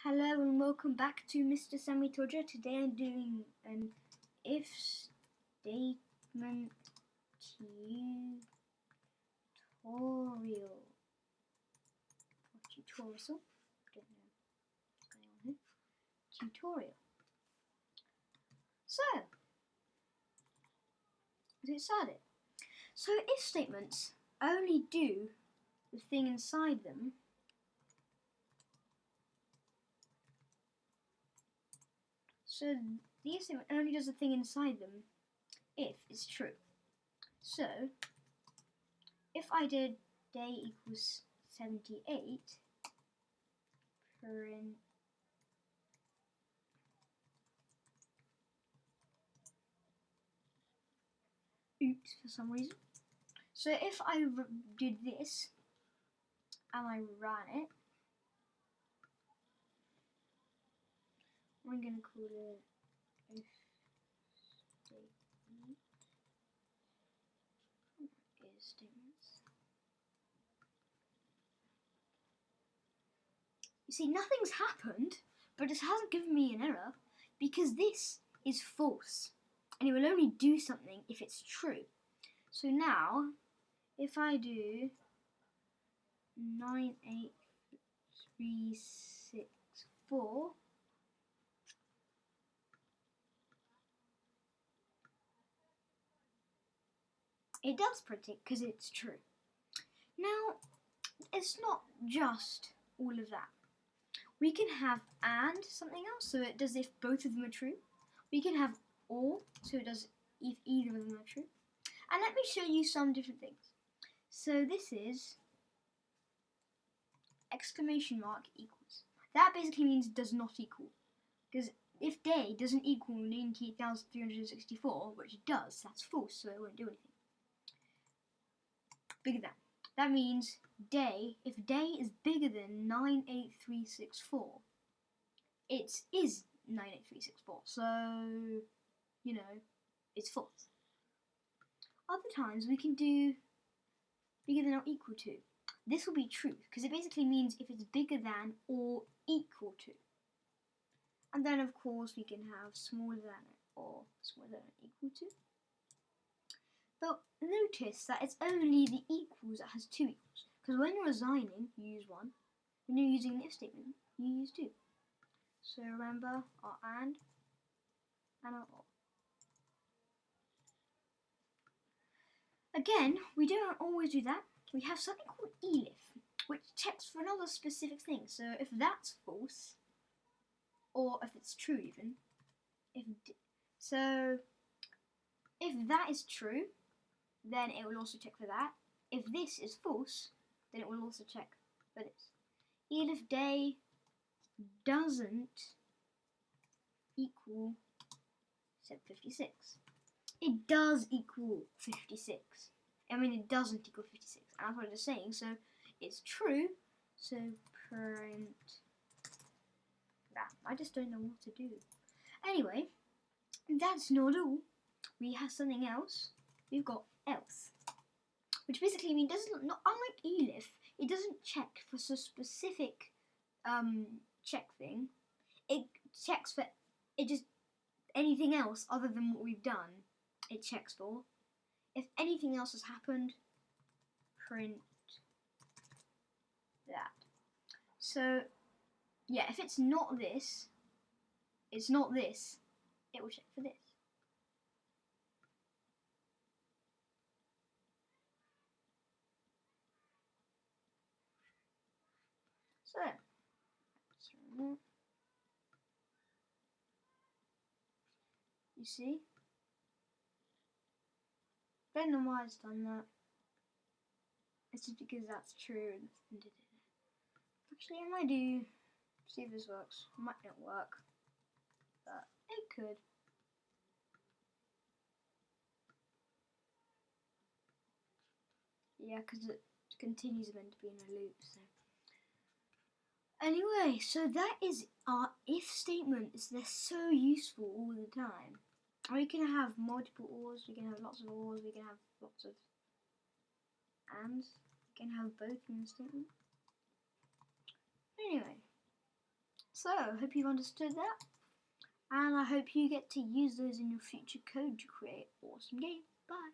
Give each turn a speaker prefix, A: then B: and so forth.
A: Hello and welcome back to Mr. Sammy Toja. Today I'm doing an if statement tutorial. Tutorial. Don't know what's going on here. Tutorial. So, let's get started. So if statements only do the thing inside them. So the if statement only does the thing inside them if it's true. So if I did day equals 78, print oops for some reason. So if I did this and I ran it, I'm going to call it if statement is statements. You see, nothing's happened, but it hasn't given me an error because this is false and it will only do something if it's true. So now, if I do 98364, it does print it because it's true. Now, it's not just all of that. We can have and something else, so it does if both of them are true. We can have or, so it does if either of them are true. And let me show you some different things. So this is exclamation mark equals. That basically means does not equal. Because if day doesn't equal 98,364, which it does, that's false, so it won't do anything. Bigger than. That means day, if day is bigger than 98364, it is 98364, so, you know, it's false. Other times we can do bigger than or equal to. This will be true, because it basically means if it's bigger than or equal to. And then, of course, we can have smaller than or smaller than or equal to. But notice that it's only the equals that has two equals. Because when you're assigning, you use one. When you're using an if statement, you use two. So remember our and our or. Again, we don't always do that. We have something called elif, which checks for another specific thing. So if that's false, or if it's true even, if that is true, then it will also check for that. If this is false, then it will also check for this. Elif day doesn't equal 56. It does equal 56. I mean, it doesn't equal 56. And that's what it's saying. So it's true. So print that. I just don't know what to do. Anyway, that's not all. We have something else. We've got else, which basically means not unlike elif, it doesn't check for so specific check thing. It checks for just anything else other than what we've done. It checks for. If anything else has happened, print that. So yeah, if it's not this, it will check for this. So you see? Don't know why it's done that. It's just because that's true and did it. Actually, I might do. See if this works. Might not work, but it could. Yeah, because it continues meant to be in a loop. So anyway, so that is our if statements. They're so useful all the time. We can have multiple ors, we can have lots of ors, we can have lots of ands. We can have both in the statement. Anyway, So, I hope you've understood that. And I hope you get to use those in your future code to create awesome games. Bye.